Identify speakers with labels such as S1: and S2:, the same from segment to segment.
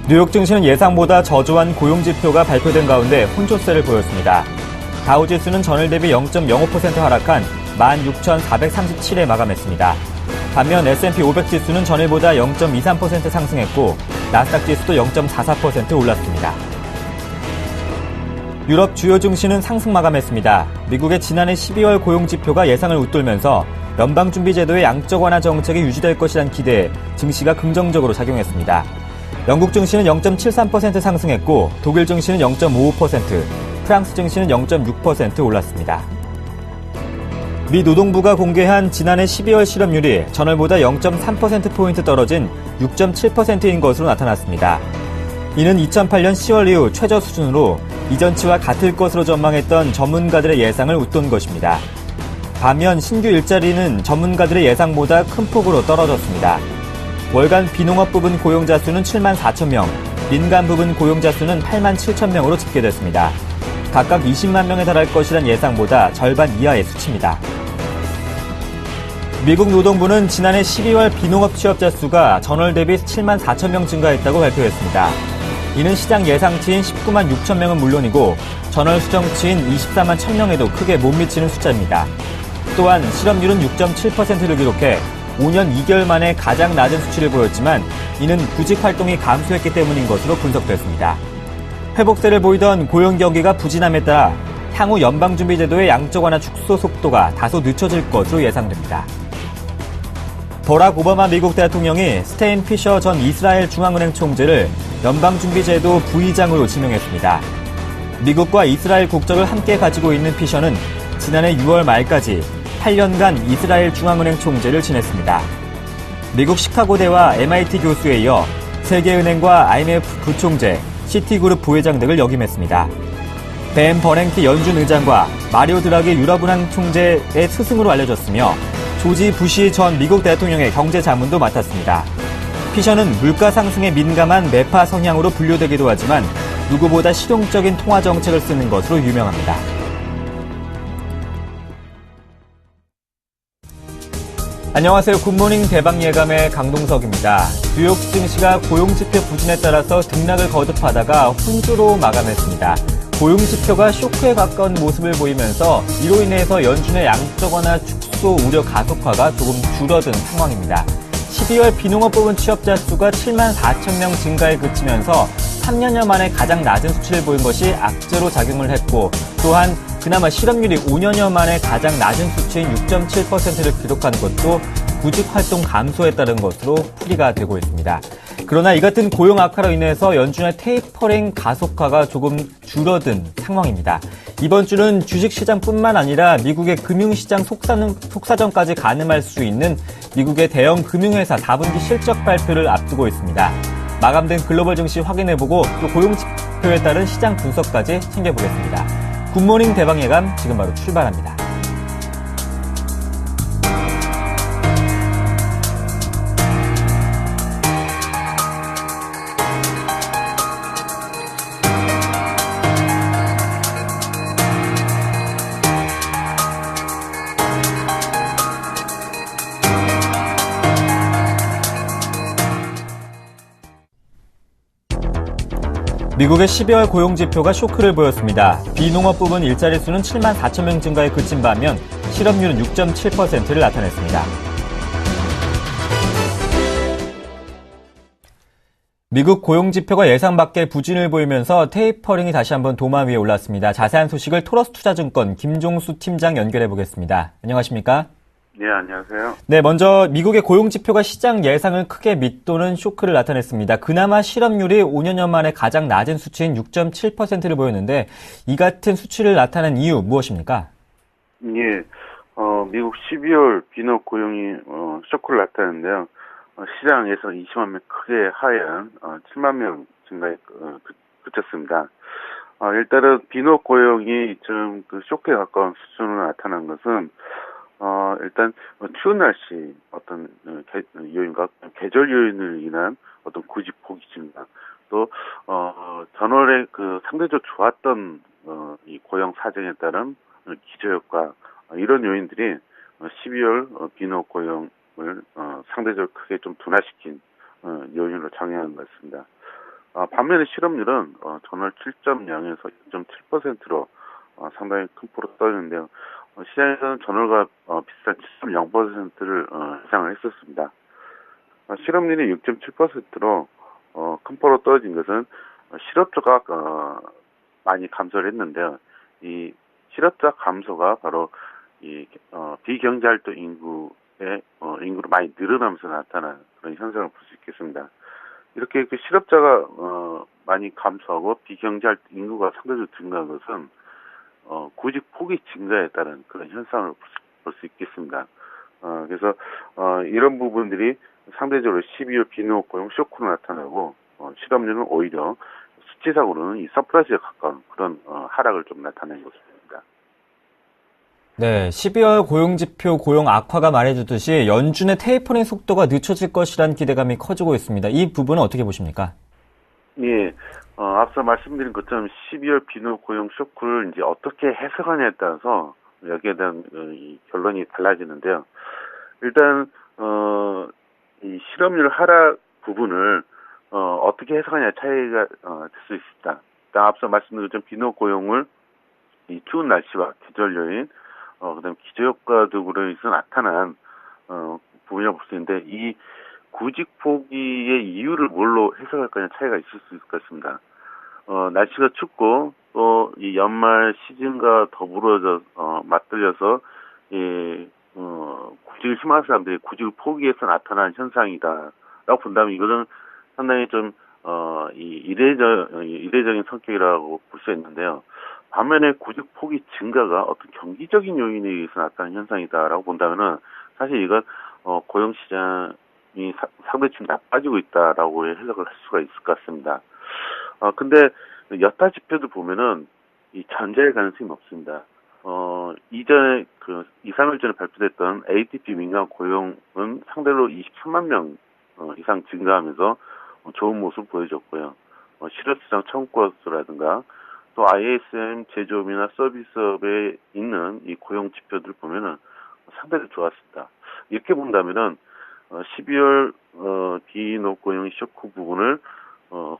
S1: 뉴욕 증시는 예상보다 저조한 고용 지표가 발표된 가운데 혼조세를 보였습니다. 다우지수는 전일 대비 0.05% 하락한 16,437에 마감했습니다. 반면 S&P 500 지수는 전일보다 0.23% 상승했고 나스닥 지수도 0.44% 올랐습니다. 유럽 주요 증시는 상승 마감했습니다. 미국의 지난해 12월 고용 지표가 예상을 웃돌면서 연방준비제도의 양적 완화 정책이 유지될 것이란 기대에 증시가 긍정적으로 작용했습니다. 영국 증시는 0.73% 상승했고 독일 증시는 0.55%, 프랑스 증시는 0.6% 올랐습니다. 미 노동부가 공개한 지난해 12월 실업률이 전월보다 0.3%포인트 떨어진 6.7%인 것으로 나타났습니다. 이는 2008년 10월 이후 최저 수준으로 이전치와 같을 것으로 전망했던 전문가들의 예상을 웃돈 것입니다. 반면 신규 일자리는 전문가들의 예상보다 큰 폭으로 떨어졌습니다. 월간 비농업 부분 고용자 수는 7만 4천 명, 민간 부분 고용자 수는 8만 7천 명으로 집계됐습니다. 각각 20만 명에 달할 것이란 예상보다 절반 이하의 수치입니다. 미국 노동부는 지난해 12월 비농업 취업자 수가 전월 대비 7만 4천 명 증가했다고 발표했습니다. 이는 시장 예상치인 19만 6천 명은 물론이고 전월 수정치인 24만 1천 명에도 크게 못 미치는 숫자입니다. 또한 실업률은 6.7%를 기록해 5년 2개월 만에 가장 낮은 수치를 보였지만 이는 구직 활동이 감소했기 때문인 것으로 분석됐습니다. 회복세를 보이던 고용 경기가 부진함에 따라 향후 연방준비제도의 양적 완화 축소 속도가 다소 늦춰질 것으로 예상됩니다. 버락 오바마 미국 대통령이 스테인 피셔 전 이스라엘 중앙은행 총재를 연방준비제도 부의장으로 지명했습니다. 미국과 이스라엘 국적을 함께 가지고 있는 피셔는 지난해 6월 말까지 8년간 이스라엘 중앙은행 총재를 지냈습니다. 미국 시카고대와 MIT 교수에 이어 세계은행과 IMF 부총재, 시티그룹 부회장 등을 역임했습니다. 벤 버냉키 연준 의장과 마리오 드라기 유럽은행 총재의 스승으로 알려졌으며 조지 부시 전 미국 대통령의 경제자문도 맡았습니다. 피셔는 물가 상승에 민감한 매파 성향으로 분류되기도 하지만 누구보다 실용적인 통화 정책을 쓰는 것으로 유명합니다. 안녕하세요. 굿모닝 대박예감의 강동석입니다. 뉴욕 증시가 고용지표 부진에 따라서 등락을 거듭하다가 혼조로 마감했습니다. 고용지표가 쇼크에 가까운 모습을 보이면서 이로 인해서 연준의 양적 완화 축소 우려 가속화가 조금 줄어든 상황입니다. 12월 비농업 부분 취업자 수가 7만 4천 명 증가에 그치면서 3년여 만에 가장 낮은 수치를 보인 것이 악재로 작용을 했고 또한 그나마 실업률이 5년여 만에 가장 낮은 수치인 6.7%를 기록한 것도 구직 활동 감소에 따른 것으로 풀이가 되고 있습니다. 그러나 이 같은 고용 악화로 인해서 연준의 테이퍼링 가속화가 조금 줄어든 상황입니다. 이번 주는 주식시장뿐만 아니라 미국의 금융시장 속사정까지 가늠할 수 있는 미국의 대형 금융회사 4분기 실적 발표를 앞두고 있습니다. 마감된 글로벌 증시 확인해보고 또 고용지표에 따른 시장 분석까지 챙겨보겠습니다. 굿모닝 대박예감 지금 바로 출발합니다. 미국의 12월 고용지표가 쇼크를 보였습니다. 비농업 부분 일자리 수는 7만 4천 명 증가에 그친 반면 실업률은 6.7%를 나타냈습니다. 미국 고용지표가 예상 밖의 부진을 보이면서 테이퍼링이 다시 한번 도마 위에 올랐습니다. 자세한 소식을 토러스투자증권 김종수 팀장 연결해 보겠습니다. 안녕하십니까?
S2: 네, 안녕하세요.
S1: 네, 먼저 미국의 고용지표가 시장 예상을 크게 밑도는 쇼크를 나타냈습니다. 그나마 실업률이 5년여 만에 가장 낮은 수치인 6.7%를 보였는데 이 같은 수치를 나타낸 이유 무엇입니까?
S2: 예, 미국 12월 비농업 고용이 쇼크를 나타냈는데요. 시장에서 20만 명 크게 하향 7만 명 증가에 그쳤습니다. 일단은 비농업 고용이 좀 쇼크에 가까운 수준으로 나타난 것은 일단 추운 날씨 어떤 요인과 계절 요인을 인한 어떤 구직 폭이 증가, 또 전월에 상대적으로 좋았던 이 고용 사정에 따른 기저효과, 이런 요인들이 12월 비농업 고용을 상대적으로 크게 좀 둔화시킨 요인으로 작용한 것 같습니다. 반면에 실업률은 전월 7.0에서 6.7%로 상당히 큰 폭으로 떨어지는데요. 시장에서는 전월과 비슷한 7.0%를 예상을 했었습니다. 실업률이 6.7%로 큰 폭으로 떨어진 것은 실업자가 많이 감소를 했는데요. 이 실업자 감소가 바로 이 비경제활동 인구의 인구로 많이 늘어나면서 나타난 그런 현상을 볼 수 있겠습니다. 이렇게 그 실업자가 많이 감소하고 비경제활동 인구가 상대적으로 증가한 것은 구직 폭이 증가에 따른 그런 현상을 볼 수 있겠습니다. 그래서 이런 부분들이 상대적으로 12월 비농업 고용 쇼크로 나타나고 실업률은 오히려 수치상으로는 이 서프라이즈에 가까운 그런 하락을 좀 나타낸 것입니다.
S1: 네, 12월 고용지표 고용 악화가 말해주듯이 연준의 테이퍼링 속도가 늦춰질 것이라는 기대감이 커지고 있습니다. 이 부분은 어떻게 보십니까?
S2: 예, 앞서 말씀드린 것처럼 12월 비농업 고용 쇼크를 이제 어떻게 해석하냐에 따라서 여기에 대한 이 결론이 달라지는데요. 일단 이 실업률 하락 부분을 어떻게 해석하냐의 차이가 될 수 있습니다. 일단 앞서 말씀드린 것처럼 비농업 고용을 이 추운 날씨와 계절 요인, 그다음에 기저효과 등으로 해서 나타난 부분이라고 볼 수 있는데 이 구직 포기의 이유를 뭘로 해석할 거냐 차이가 있을 수 있을 것 같습니다. 날씨가 춥고 또 이 연말 시즌과 더불어져 맞들려서 구직을 희망하는 사람들이 구직을 포기해서 나타난 현상이다라고 본다면 이거는 상당히 좀 이례적인 성격이라고 볼 수 있는데요. 반면에 구직 포기 증가가 어떤 경기적인 요인에 의해서 나타난 현상이다라고 본다면은 사실 이건 고용 시장이 상당히 좀 나빠지고 있다라고 해석을 할 수가 있을 것 같습니다. 근데 여타 지표도 보면은 이 전제의 가능성이 높습니다. 이전에 2, 3일 전에 발표됐던 ADP 민간 고용은 상대로 23만 명 이상 증가하면서 좋은 모습을 보여줬고요. 실업시장 청구 수라든가 또 ISM 제조업이나 서비스업에 있는 이 고용 지표들 보면은 상당히 좋았습니다. 이렇게 본다면은 12월 비농업 고용 쇼크 부분을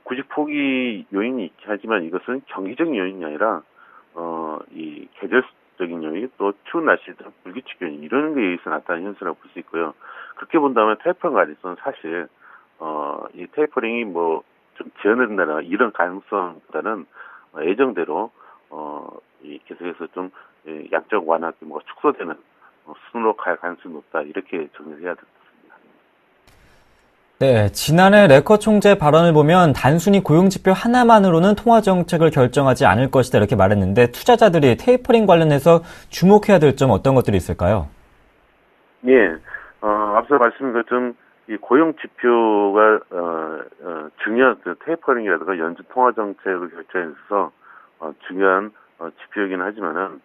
S2: 구직 포기 요인이 있긴 하지만 이것은 경기적인 요인이 아니라 이 계절적인 요인 또 추운 날씨 등 불규칙 요인 이런 거에 의해서 나타나는 현상이라고 볼 수 있고요. 그렇게 본다면 테이퍼링 관련해서는 사실 이 테이퍼링이 뭐 좀 지연된다거나 이런 가능성보다는 예정대로 이 계속해서 좀 양적 완화 규모가 축소되는 수준으로 갈 가능성이 높다 이렇게 정리를 해야 될 것 같습니다.
S1: 네, 지난해 레커 총재 발언을 보면 단순히 고용지표 하나만으로는 통화정책을 결정하지 않을 것이다 이렇게 말했는데 투자자들이 테이퍼링 관련해서 주목해야 될 점 어떤 것들이 있을까요?
S2: 예, 앞서 말씀드린 것처럼 이 고용지표가 중요한 테이퍼링이라든가 연준 통화정책을 결정에 있어서 중요한 지표이긴 하지만은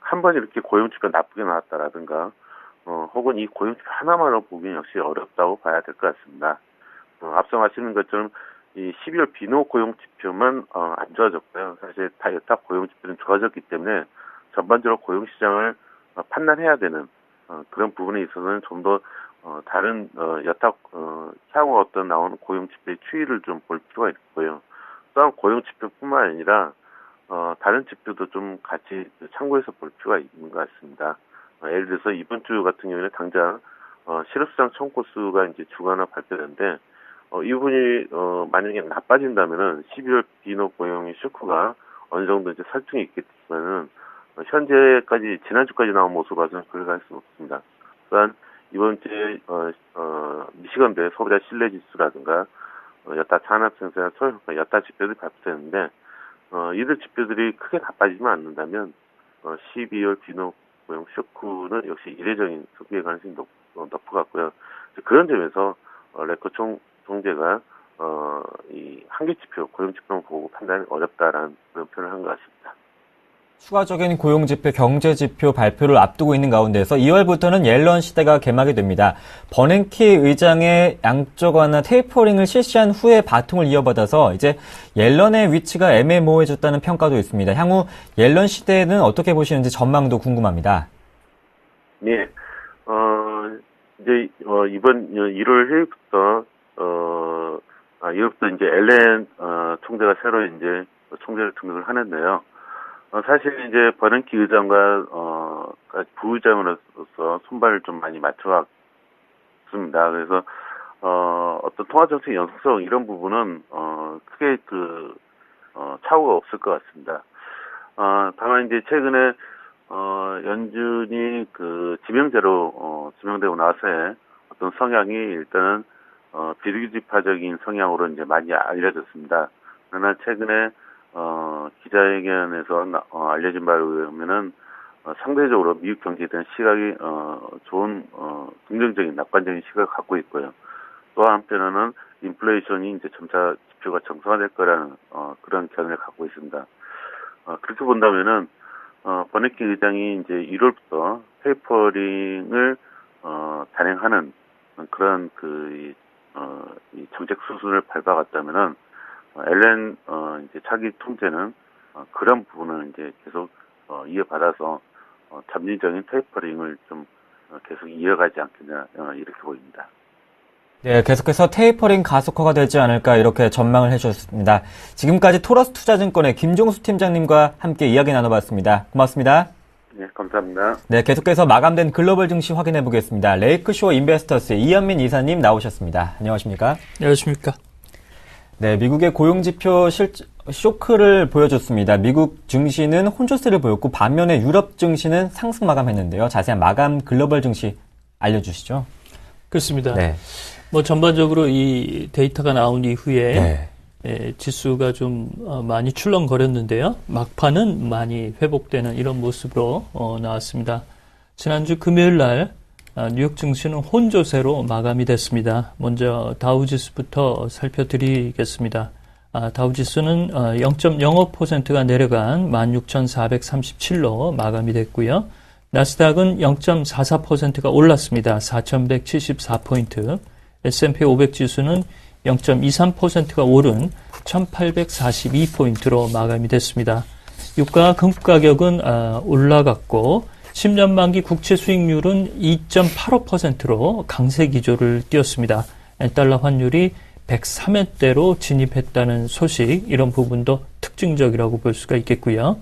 S2: 한 번 이렇게 고용지표가 나쁘게 나왔다라든가 혹은 이 고용지표 하나만으로 보기엔 역시 어렵다고 봐야 될 것 같습니다. 앞서 말씀드린 것처럼 이 12월 비농업 고용지표만 안 좋아졌고요. 사실 다 여타 고용지표는 좋아졌기 때문에 전반적으로 고용시장을 판단해야 되는 그런 부분에 있어서는 좀 더 다른 여타 향후 어떤 나오는 고용지표의 추이를 좀 볼 필요가 있고요. 또한 고용지표뿐만 아니라 다른 지표도 좀 같이 참고해서 볼 필요가 있는 것 같습니다. 예를 들어서 이번 주 같은 경우에는 당장 실업시장 청구 건수가 이제 주간화 발표되는데 이 부분이 만약에 나빠진다면은 12월 비농업 고용의 쇼크가 어느 정도 이제 설득이 있겠지만은 현재까지 지난주까지 나온 모습 봐서는 그럴 가능성이 없습니다. 또한 이번 주에 미시건대 소비자 신뢰지수라든가 여타 산업생산 소유효과 여타 지표들이 발표되는데 이들 지표들이 크게 나빠지면 않는다면 12월 비농업 고용 쇼크는 역시 이례적인 속기의 가능성이 높을 것 같고요. 그런 점에서 레커 총재가 이 한계 지표, 고용 지표만 보고 판단이 어렵다라는 그런 표현을 한 것 같습니다.
S1: 추가적인 고용지표, 경제지표 발표를 앞두고 있는 가운데서 2월부터는 옐런 시대가 개막이 됩니다. 버냉키 의장의 양적 완화 테이퍼링을 실시한 후에 바통을 이어받아서 이제 옐런의 위치가 애매모호해졌다는 평가도 있습니다. 향후 옐런 시대는 어떻게 보시는지 전망도 궁금합니다.
S2: 네, 이제 이번 1월 1일부터 이로부터 이제 엘렌 총재가 새로 이제 총재를 등극을 하는데요. 사실 이제 버냉키 의장과 부의장으로서 손발을 좀 많이 맞춰왔습니다. 그래서 어떤 통화정책 연속성 이런 부분은 크게 차후가 없을 것 같습니다. 다만 이제 최근에 연준이 지명제로 지명되고 나서의 어떤 성향이 일단은 비규칙파적인 성향으로 이제 많이 알려졌습니다. 그러나 최근에 기자회견에서 알려진 바에 의하면은 상대적으로 미국 경제에 대한 시각이 좋은 긍정적인 낙관적인 시각을 갖고 있고요. 또 한편으로는 인플레이션이 이제 점차 지표가 정상화될 거라는 그런 견해를 갖고 있습니다. 그렇게 본다면은 버냉키 의장이 이제 1월부터 테이퍼링을 단행하는 그런 이 정책 수순을 밟아갔다면은 엘렌 이제 차기 통제는 그런 부분을 이제 계속 이어받아서 점진적인 테이퍼링을 좀 계속 이어가지 않겠냐 이렇게 보입니다.
S1: 네, 계속해서 테이퍼링 가속화가 되지 않을까 이렇게 전망을 해주셨습니다. 지금까지 토러스 투자증권의 김종수 팀장님과 함께 이야기 나눠봤습니다. 고맙습니다.
S2: 네, 감사합니다.
S1: 네, 계속해서 마감된 글로벌 증시 확인해 보겠습니다. 레이크쇼어 인베스터스의 이현민 이사님 나오셨습니다. 안녕하십니까?
S3: 안녕하십니까?
S1: 네, 미국의 고용지표 쇼크를 보여줬습니다. 미국 증시는 혼조세를 보였고 반면에 유럽 증시는 상승 마감했는데요. 자세한 마감 글로벌 증시 알려주시죠.
S3: 그렇습니다.
S1: 네.
S3: 뭐 전반적으로 이 데이터가 나온 이후에
S1: 네.
S3: 지수가 좀 많이 출렁거렸는데요. 막판은 많이 회복되는 이런 모습으로 나왔습니다. 지난주 금요일 날 뉴욕 증시는 혼조세로 마감이 됐습니다. 먼저 다우지수부터 살펴드리겠습니다. 다우지수는 0.05%가 내려간 16,437로 마감이 됐고요. 나스닥은 0.44%가 올랐습니다. 4,174포인트. S&P 500 지수는 0.23%가 오른 1,842포인트로 마감이 됐습니다. 유가와 금속 가격은 올라갔고 10년 만기 국채 수익률은 2.85%로 강세 기조를 띄웠습니다. 달러 환율이 103엔대로 진입했다는 소식, 이런 부분도 특징적이라고 볼 수가 있겠고요.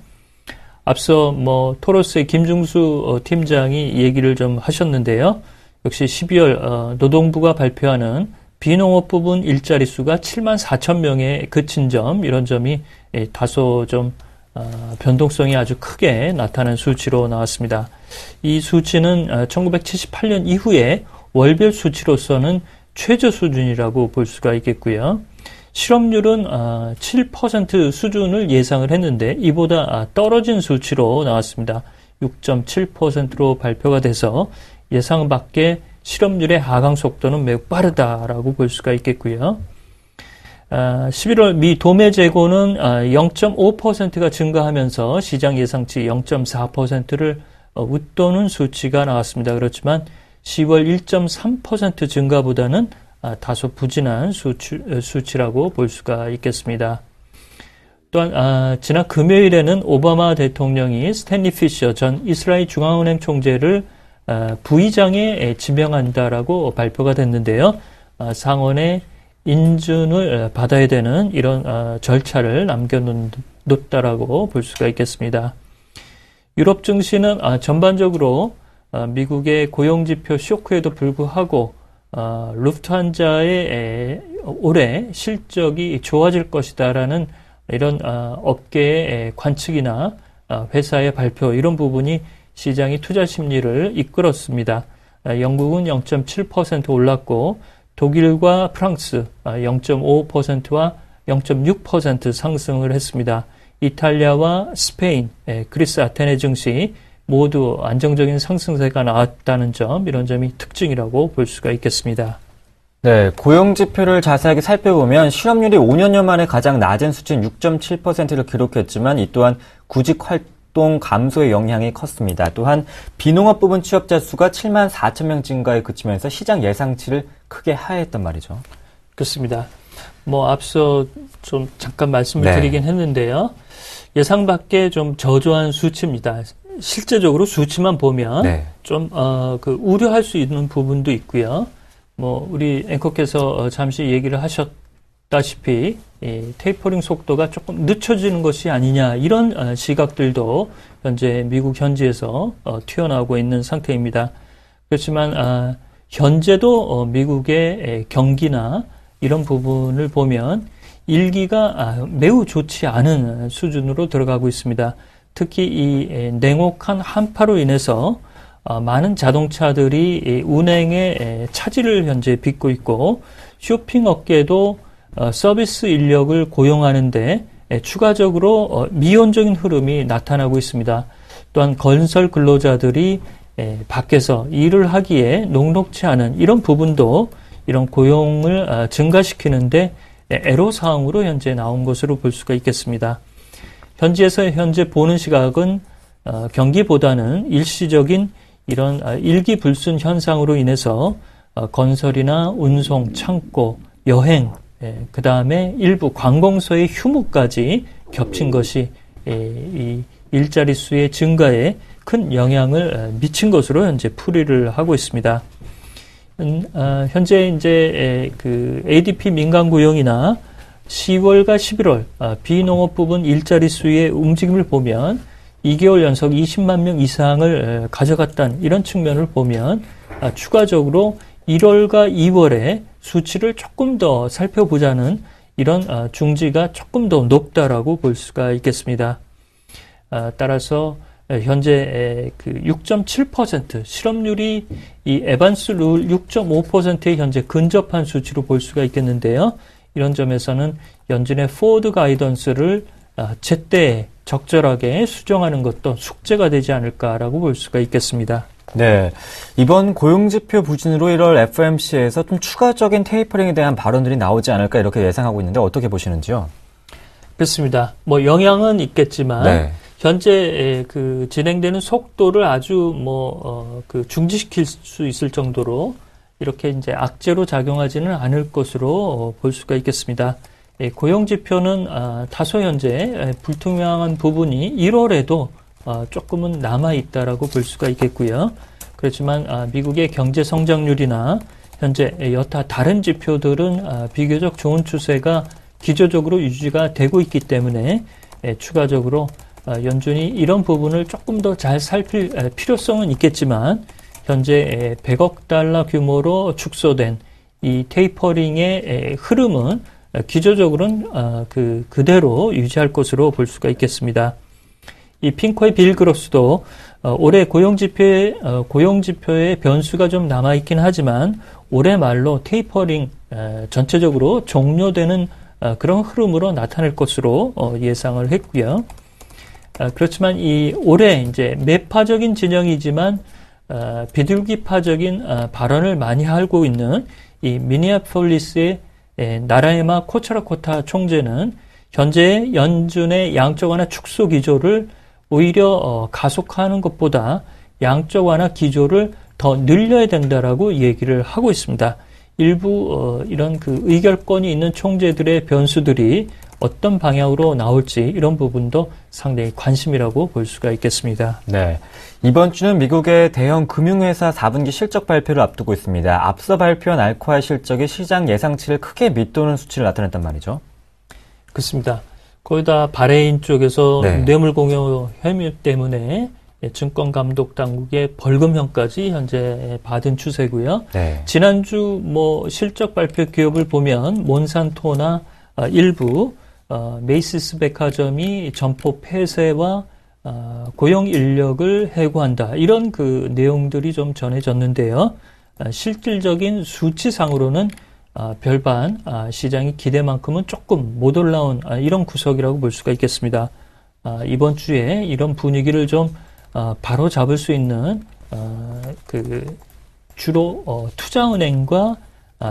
S3: 앞서 토러스의 김중수 팀장이 얘기를 좀 하셨는데요. 역시 12월 노동부가 발표하는 비농업 부분 일자리 수가 7만 4천 명에 그친 점, 이런 점이 다소 좀 변동성이 아주 크게 나타난 수치로 나왔습니다. 이 수치는 1978년 이후에 월별 수치로서는 최저 수준이라고 볼 수가 있겠고요. 실업률은 7% 수준을 예상을 했는데 이보다 떨어진 수치로 나왔습니다. 6.7%로 발표가 돼서 예상 밖의 실업률의 하강 속도는 매우 빠르다라고 볼 수가 있겠고요. 11월 미 도매 재고는 0.5%가 증가하면서 시장 예상치 0.4%를 웃도는 수치가 나왔습니다. 그렇지만 10월 1.3% 증가보다는 다소 부진한 수치라고 볼 수가 있겠습니다. 또한 지난 금요일에는 오바마 대통령이 스탠리 피셔 전 이스라엘 중앙은행 총재를 부의장에 지명한다라고 발표가 됐는데요. 상원의 인준을 받아야 되는 이런 절차를 남겨놓았다라고 볼 수가 있겠습니다. 유럽 증시는 전반적으로 미국의 고용지표 쇼크에도 불구하고 루프트한자의 올해 실적이 좋아질 것이다라는 이런 업계의 관측이나 회사의 발표, 이런 부분이 시장의 투자 심리를 이끌었습니다. 영국은 0.7% 올랐고 독일과 프랑스 0.5%와 0.6% 상승을 했습니다. 이탈리아와 스페인, 그리스 아테네 증시 모두 안정적인 상승세가 나왔다는 점, 이런 점이 특징이라고 볼 수가 있겠습니다.
S1: 네, 고용지표를 자세하게 살펴보면 실업률이 5년여 만에 가장 낮은 수치인 6.7%를 기록했지만 이 또한 구직 활동 감소의 영향이 컸습니다. 또한 비농업 부분 취업자 수가 7만 4천 명 증가에 그치면서 시장 예상치를 크게 하회했단 말이죠.
S3: 그렇습니다. 앞서 좀 잠깐 말씀을 드리긴 했는데요. 예상 밖에 좀 저조한 수치입니다. 실제적으로 수치만 보면 좀 우려할 수 있는 부분도 있고요. 우리 앵커께서 잠시 얘기를 아시다시피 테이퍼링 속도가 조금 늦춰지는 것이 아니냐 이런 시각들도 현재 미국 현지에서 튀어나오고 있는 상태입니다. 그렇지만 현재도 미국의 경기나 이런 부분을 보면 일기가 매우 좋지 않은 수준으로 들어가고 있습니다. 특히 이 냉혹한 한파로 인해서 많은 자동차들이 운행에 차질을 현재 빚고 있고 쇼핑 업계도 서비스 인력을 고용하는데 추가적으로 미온적인 흐름이 나타나고 있습니다. 또한 건설 근로자들이 밖에서 일을 하기에 녹록치 않은 이런 부분도 이런 고용을 증가시키는데 애로사항으로 현재 나온 것으로 볼 수가 있겠습니다. 현재 보는 시각은 경기보다는 일시적인 이런 일기불순 현상으로 인해서 건설이나 운송, 창고, 여행, 그 다음에 일부 관공서의 휴무까지 겹친 것이 이 일자리 수의 증가에 큰 영향을 미친 것으로 현재 풀이를 하고 있습니다. 현재 이제 그 ADP 민간 고용이나 10월과 11월 비농업 부분 일자리 수의 움직임을 보면 2개월 연속 20만 명 이상을 가져갔다는 이런 측면을 보면 추가적으로 1월과 2월에 수치를 조금 더 살펴보자는 이런 중지가 조금 더 높다라고 볼 수가 있겠습니다. 따라서 현재 그 6.7% 실업률이 이 에반스 룰 6.5%에 현재 근접한 수치로 볼 수가 있겠는데요. 이런 점에서는 연준의 포워드 가이던스를 제때 적절하게 수정하는 것도 숙제가 되지 않을까라고 볼 수가 있겠습니다.
S1: 네, 이번 고용지표 부진으로 1월 FOMC에서 좀 추가적인 테이퍼링에 대한 발언들이 나오지 않을까 이렇게 예상하고 있는데 어떻게 보시는지요?
S3: 그렇습니다. 뭐 영향은 있겠지만
S1: 네.
S3: 현재 그 진행되는 속도를 아주 그 중지시킬 수 있을 정도로 이렇게 이제 악재로 작용하지는 않을 것으로 볼 수가 있겠습니다. 고용 지표는 다소 현재 불투명한 부분이 1월에도 조금은 남아 있다라고 볼 수가 있겠고요. 그렇지만 미국의 경제 성장률이나 현재 여타 다른 지표들은 비교적 좋은 추세가 기조적으로 유지가 되고 있기 때문에 추가적으로 연준이 이런 부분을 조금 더 잘 살필 필요성은 있겠지만 현재 100억 달러 규모로 축소된 이 테이퍼링의 흐름은 기조적으로는 그대로 유지할 것으로 볼 수가 있겠습니다. 이 핑커의 빌 그로스도 올해 고용지표의 변수가 좀 남아있긴 하지만 올해 말로 테이퍼링 전체적으로 종료되는 그런 흐름으로 나타날 것으로 예상을 했고요. 그렇지만 이 올해 이제 매파적인 진영이지만 비둘기파적인 발언을 많이 하고 있는 이 미니애폴리스의 나라에마 코차라코타 총재는 현재 연준의 양적 완화 축소 기조를 오히려 가속화하는 것보다 양적 완화 기조를 더 늘려야 된다라고 얘기를 하고 있습니다. 일부 이런 그 의결권이 있는 총재들의 변수들이 어떤 방향으로 나올지 이런 부분도 상당히 관심이라고 볼 수가 있겠습니다.
S1: 네, 이번 주는 미국의 대형 금융회사 4분기 실적 발표를 앞두고 있습니다. 앞서 발표한 알코아의 실적이 시장 예상치를 크게 밑도는 수치를 나타냈단 말이죠.
S3: 그렇습니다. 거기다 바레인 쪽에서 뇌물 공여 혐의 때문에 증권감독당국의 벌금형까지 현재 받은 추세고요. 네. 지난주 실적 발표 기업을 보면 몬산토나 일부 메이시스 백화점이 점포 폐쇄와 고용 인력을 해고한다. 이런 그 내용들이 좀 전해졌는데요. 실질적인 수치상으로는 별반 시장의 기대만큼은 조금 못 올라온 이런 구석이라고 볼 수가 있겠습니다. 이번 주에 이런 분위기를 좀 바로 잡을 수 있는 주로 투자은행과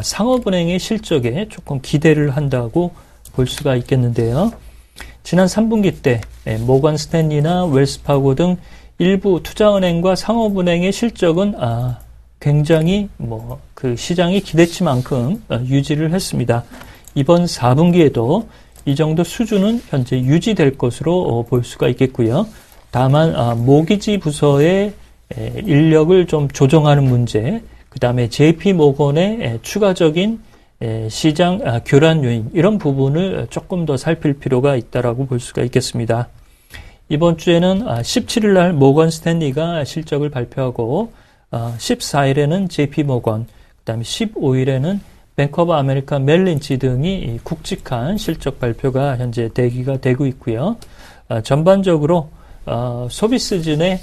S3: 상업은행의 실적에 조금 기대를 한다고 볼 수가 있겠는데요. 지난 3분기 때 모건 스탠리나 웰스파고 등 일부 투자은행과 상업은행의 실적은 굉장히 그 시장이 기대치만큼 유지를 했습니다. 이번 4분기에도 이 정도 수준은 현재 유지될 것으로 볼 수가 있겠고요. 다만 모기지 부서의 인력을 좀 조정하는 문제, 그 다음에 JP 모건의 추가적인 시장 교란 요인 이런 부분을 조금 더 살필 필요가 있다라고 볼 수가 있겠습니다. 이번 주에는 17일 날 모건 스탠리가 실적을 발표하고 14일에는 JP 모건, 그다음에 15일에는 뱅크 오브 아메리카 멜린치 등이 굵직한 실적 발표가 현재 대기가 되고 있고요. 전반적으로 소비 시즌에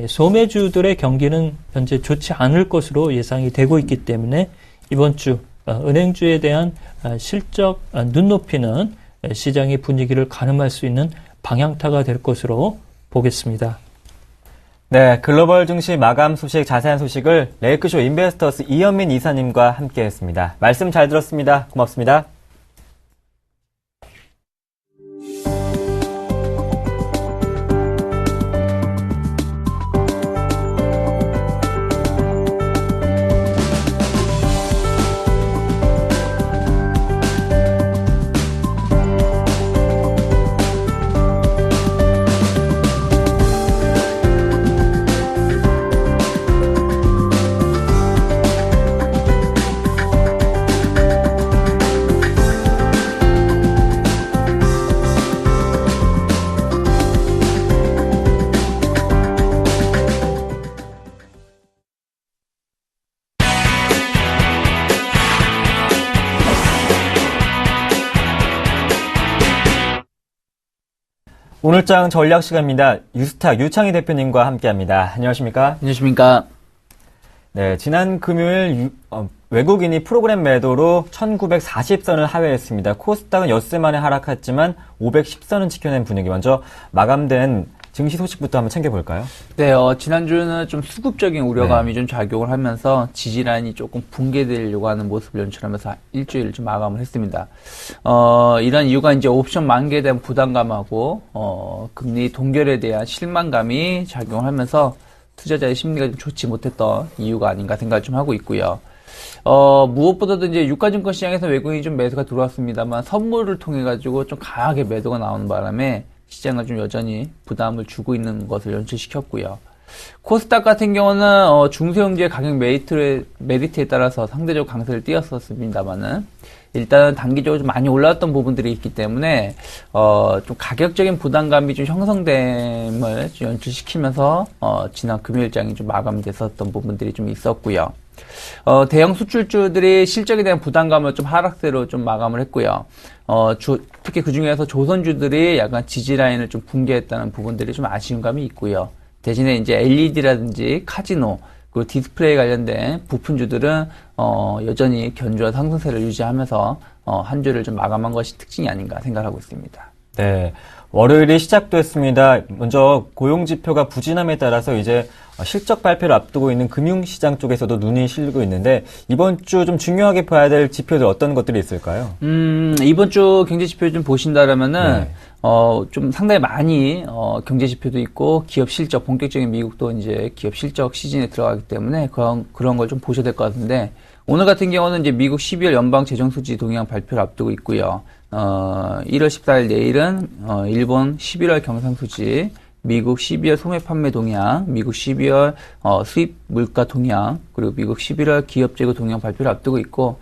S3: 소매주들의 경기는 현재 좋지 않을 것으로 예상이 되고 있기 때문에 이번 주 은행주에 대한 실적 눈높이는 시장의 분위기를 가늠할 수 있는 방향타가 될 것으로 보겠습니다.
S1: 네, 글로벌 증시 마감 소식, 자세한 소식을 레이크쇼 인베스터스 이현민 이사님과 함께했습니다. 말씀 잘 들었습니다. 고맙습니다. 오늘장 전략 시간입니다. 유스탁 유창희 대표님과 함께합니다. 안녕하십니까?
S4: 안녕하십니까?
S1: 네, 지난 금요일 외국인이 프로그램 매도로 1940선을 하회했습니다. 코스닥은 엿새 만에 하락했지만 510선은 지켜낸 분위기. 먼저 마감된 증시 소식부터 한번 챙겨볼까요?
S4: 네, 지난주는 좀 수급적인 우려감이 좀 작용을 하면서 지지라인이 조금 붕괴되려고 하는 모습을 연출하면서 일주일을 좀 마감을 했습니다. 이런 이유가 이제 옵션 만기에 대한 부담감하고, 금리 동결에 대한 실망감이 작용하면서 투자자의 심리가 좀 좋지 못했던 이유가 아닌가 생각을 좀 하고 있고요. 무엇보다도 이제 유가증권 시장에서 외국인이 좀 매수가 들어왔습니다만 선물을 통해 가지고 좀 강하게 매도가 나오는 바람에 시장을 좀 여전히 부담을 주고 있는 것을 연출시켰고요. 코스닥 같은 경우는 중소형주의 가격 메리트에 따라서 상대적 강세를 띄었었습니다만은 일단은 단기적으로 좀 많이 올라왔던 부분들이 있기 때문에 좀 가격적인 부담감이 좀 형성됨을 좀 연출시키면서 지난 금요일장이 좀 마감됐었던 부분들이 좀 있었고요. 대형 수출주들이 실적에 대한 부담감을 좀 하락세로 좀 마감을 했고요. 특히 그 중에서 조선주들이 약간 지지라인을 좀 붕괴했다는 부분들이 좀 아쉬운 감이 있고요. 대신에 이제 LED라든지 카지노, 그리고 디스플레이 관련된 부품주들은, 여전히 견조한 상승세를 유지하면서, 한 주를 좀 마감한 것이 특징이 아닌가 생각하고 있습니다.
S1: 네. 월요일이 시작됐습니다. 먼저 고용지표가 부진함에 따라서 이제 실적 발표를 앞두고 있는 금융시장 쪽에서도 눈이 실리고 있는데 이번 주 좀 중요하게 봐야 될 지표들 어떤 것들이 있을까요?
S4: 이번 주 경제지표 좀 보신다라면은,
S1: 네.
S4: 좀 상당히 많이, 경제지표도 있고 기업 실적, 본격적인 미국도 이제 기업 실적 시즌에 들어가기 때문에 그런 걸 좀 보셔야 될 것 같은데 오늘 같은 경우는 이제 미국 12월 연방 재정수지 동향 발표를 앞두고 있고요. 1월 14일 내일은, 일본 11월 경상수지, 미국 12월 소매 판매 동향, 미국 12월, 수입 물가 동향, 그리고 미국 11월 기업 재고 동향 발표를 앞두고 있고,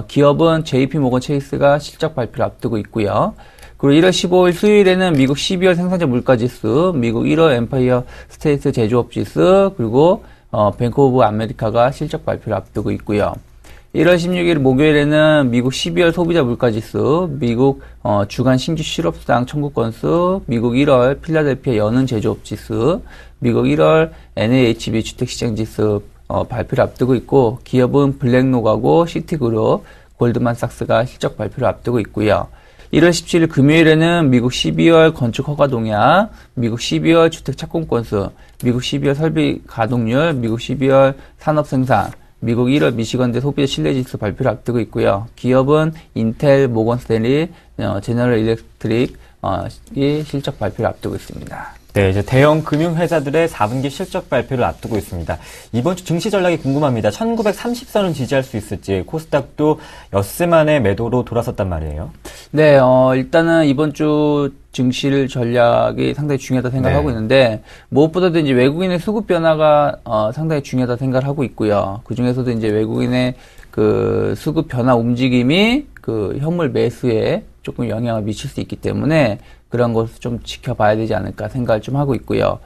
S4: 기업은 JP 모건 체이스가 실적 발표를 앞두고 있고요. 그리고 1월 15일 수요일에는 미국 12월 생산자 물가 지수, 미국 1월 엠파이어 스테이트 제조업 지수, 그리고, 뱅크 오브 아메리카가 실적 발표를 앞두고 있고요. 1월 16일 목요일에는 미국 12월 소비자 물가지수, 미국 주간 신규 실업수당 청구 건수, 미국 1월 필라델피아 여는 제조업 지수, 미국 1월 NAHB 주택시장지수 발표를 앞두고 있고 기업은 블랙록하고 시티그룹, 골드만삭스가 실적 발표를 앞두고 있고요. 1월 17일 금요일에는 미국 12월 건축 허가 동향, 미국 12월 주택 착공 건수, 미국 12월 설비 가동률, 미국 12월 산업 생산, 미국 1월 미시건대 소비자 신뢰지수 발표를 앞두고 있고요. 기업은 인텔, 모건 스탠리, 제너럴 일렉트릭 이 실적 발표를 앞두고 있습니다.
S1: 네, 이제 대형 금융회사들의 4분기 실적 발표를 앞두고 있습니다. 이번 주 증시 전략이 궁금합니다. 1930선을 지지할 수 있을지 코스닥도 엿새 만에 매도로 돌아섰단 말이에요.
S4: 네, 일단은 이번 주 증시 전략이 상당히 중요하다 생각하고
S1: 네.
S4: 있는데, 무엇보다도 이제 외국인의 수급 변화가 상당히 중요하다 생각을 하고 있고요. 그 중에서도 이제 외국인의 그 수급 변화 움직임이 그 현물 매수에 조금 영향을 미칠 수 있기 때문에 그런 것을 좀 지켜봐야 되지 않을까 생각을 좀 하고 있고요.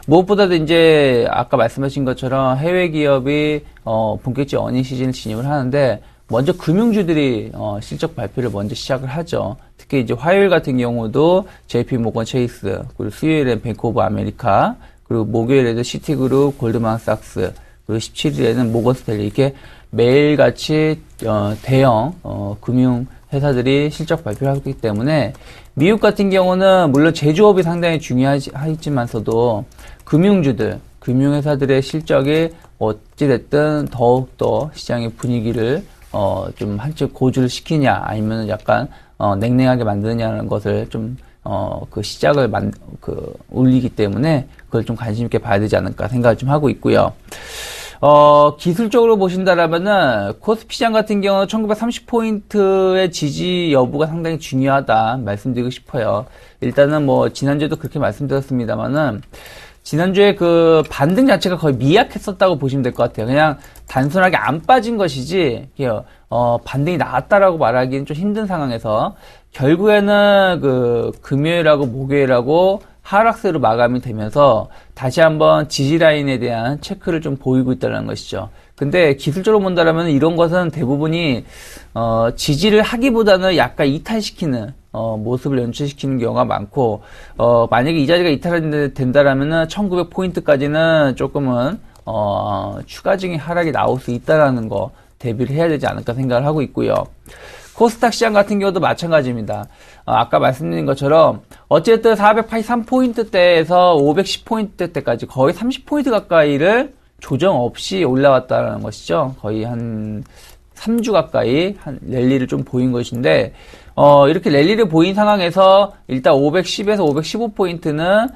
S4: 무엇보다도 이제 아까 말씀하신 것처럼 해외 기업이 본격적 어닝 시즌을 진입을 하는데, 먼저 금융주들이 실적 발표를 먼저 시작을 하죠. 특히 이제 화요일 같은 경우도 JP 모건 체이스, 그리고 수요일엔 뱅크 오브 아메리카, 그리고 목요일에도 시티그룹, 골드만삭스, 그리고 17일에는 모건 스탠리, 이렇게 매일같이 대형 금융 회사들이 실적 발표를 하기 때문에, 미국 같은 경우는 물론 제조업이 상당히 중요하지만서도 금융주들, 금융회사들의 실적이 어찌됐든 더욱더 시장의 분위기를 좀 한층 고조를 시키냐, 아니면 약간 냉랭하게 만드느냐는 것을 좀 그 시작을 올리기 때문에 그걸 좀 관심 있게 봐야 되지 않을까 생각을 좀 하고 있고요. 기술적으로 보신다라면은 코스피 시장 같은 경우는 1930포인트의 지지 여부가 상당히 중요하다 말씀드리고 싶어요. 일단은 뭐 지난주에도 그렇게 말씀드렸습니다만은, 지난주에 그 반등 자체가 거의 미약했었다고 보시면 될 것 같아요. 그냥 단순하게 안 빠진 것이지, 반등이 나왔다라고 말하기는 좀 힘든 상황에서, 결국에는 그 금요일하고 목요일하고 하락세로 마감이 되면서 다시 한번 지지라인에 대한 체크를 좀 보이고 있다는 것이죠. 근데 기술적으로 본다면 이런 것은 대부분이 지지를 하기보다는 약간 이탈시키는 모습을 연출시키는 경우가 많고, 만약에 이 자리가 이탈된다라면은 1900포인트까지는 조금은 추가적인 하락이 나올 수 있다라는 거 대비를 해야 되지 않을까 생각을 하고 있고요. 코스닥 시장 같은 경우도 마찬가지입니다. 아까 말씀드린 것처럼 어쨌든 483포인트대에서 510포인트대까지 거의 30포인트 가까이를 조정 없이 올라왔다는 것이죠. 거의 한 3주 가까이 한 랠리를 좀 보인 것인데, 이렇게 랠리를 보인 상황에서 일단 510에서 515포인트는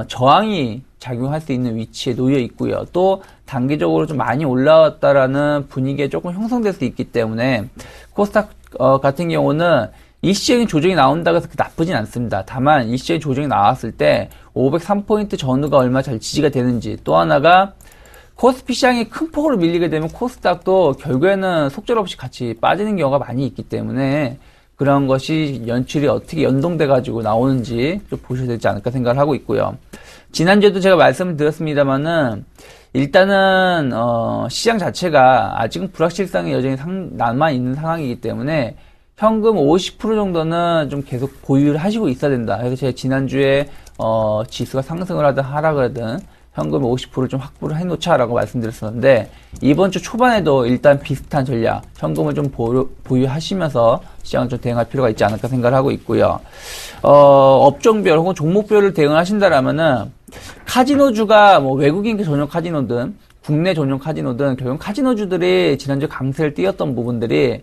S4: 저항이 작용할 수 있는 위치에 놓여 있고요. 또 단기적으로 좀 많이 올라왔다라는 분위기가 조금 형성될 수 있기 때문에 코스닥 같은 경우는 일시적인 조정이 나온다고 해서 나쁘진 않습니다. 다만 일시적인 조정이 나왔을 때 503포인트 전후가 얼마나 잘 지지가 되는지, 또 하나가 코스피 시장이 큰 폭으로 밀리게 되면 코스닥도 결국에는 속절없이 같이 빠지는 경우가 많이 있기 때문에 그런 것이 연출이 어떻게 연동돼 가지고 나오는지 좀 보셔야 되지 않을까 생각을 하고 있고요. 지난주에도 제가 말씀을 드렸습니다만은, 일단은 시장 자체가 아직은 불확실성이 여전히 남아 있는 상황이기 때문에 현금 50% 정도는 좀 계속 보유를 하시고 있어야 된다. 그래서 제가 지난주에 지수가 상승을 하든 하락을 하든 현금 50%를 좀 확보를 해놓자라고 말씀드렸었는데, 이번 주 초반에도 일단 비슷한 전략, 현금을 좀 보유하시면서 시장을 좀 대응할 필요가 있지 않을까 생각을 하고 있고요. 업종별 혹은 종목별을 대응을 하신다라면은, 카지노주가 뭐 외국인 전용 카지노든 국내 전용 카지노든 결국 카지노주들이 지난주 강세를 띄었던 부분들이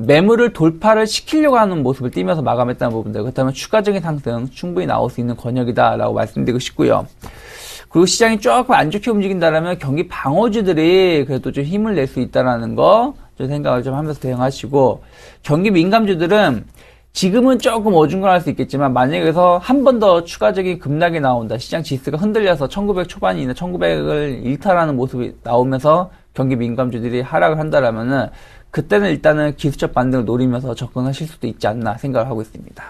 S4: 매물을 돌파를 시키려고 하는 모습을 띄면서 마감했다는 부분들, 그렇다면 추가적인 상승 충분히 나올 수 있는 권역이다라고 말씀드리고 싶고요. 그리고 시장이 조금 안 좋게 움직인다라면 경기 방어주들이 그래도 좀 힘을 낼 수 있다라는 거 좀 생각을 좀 하면서 대응하시고, 경기 민감주들은 지금은 조금 어중간할 수 있겠지만 만약에 그래서 한 번 더 추가적인 급락이 나온다, 시장 지수가 흔들려서 1900 초반이나 1900을 일탈하는 모습이 나오면서 경기 민감주들이 하락을 한다라면은 그때는 일단은 기술적 반등을 노리면서 접근하실 수도 있지 않나 생각을 하고 있습니다.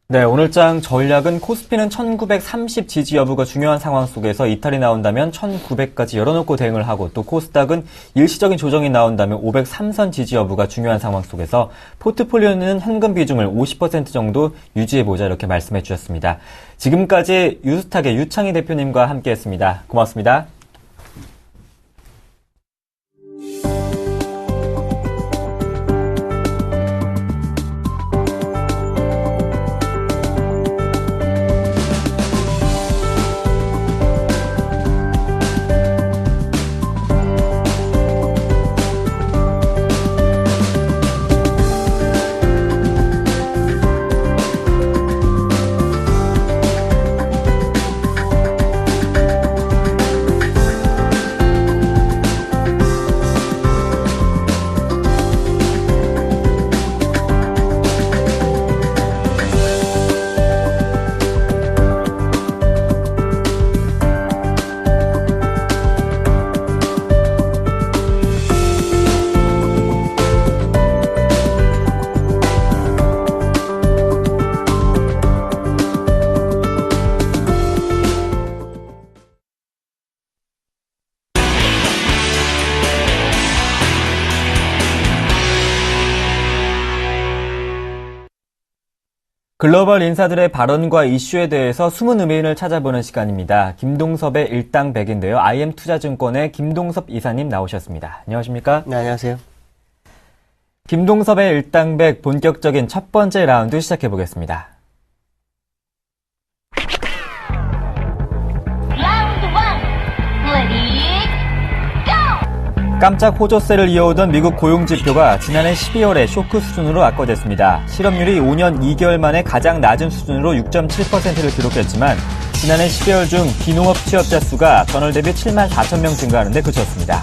S1: 네, 오늘장 전략은 코스피는 1930 지지 여부가 중요한 상황 속에서 이탈이 나온다면 1900까지 열어놓고 대응을 하고, 또 코스닥은 일시적인 조정이 나온다면 503선 지지 여부가 중요한 상황 속에서 포트폴리오는 현금 비중을 50% 정도 유지해보자, 이렇게 말씀해 주셨습니다. 지금까지 유스탁의 유창희 대표님과 함께했습니다. 고맙습니다. 글로벌 인사들의 발언과 이슈에 대해서 숨은 의미를 찾아보는 시간입니다. 김동섭의 일당백인데요. IM투자증권의 김동섭 이사님 나오셨습니다. 안녕하십니까?
S5: 네, 안녕하세요.
S1: 김동섭의 일당백 본격적인 첫 번째 라운드 시작해 보겠습니다. 깜짝 호조세를 이어오던 미국 고용지표가 지난해 12월에 쇼크 수준으로 악화됐습니다. 실업률이 5년 2개월 만에 가장 낮은 수준으로 6.7%를 기록했지만 지난해 12월 중 비농업 취업자 수가 전월 대비 7만 4천 명 증가하는 데 그쳤습니다.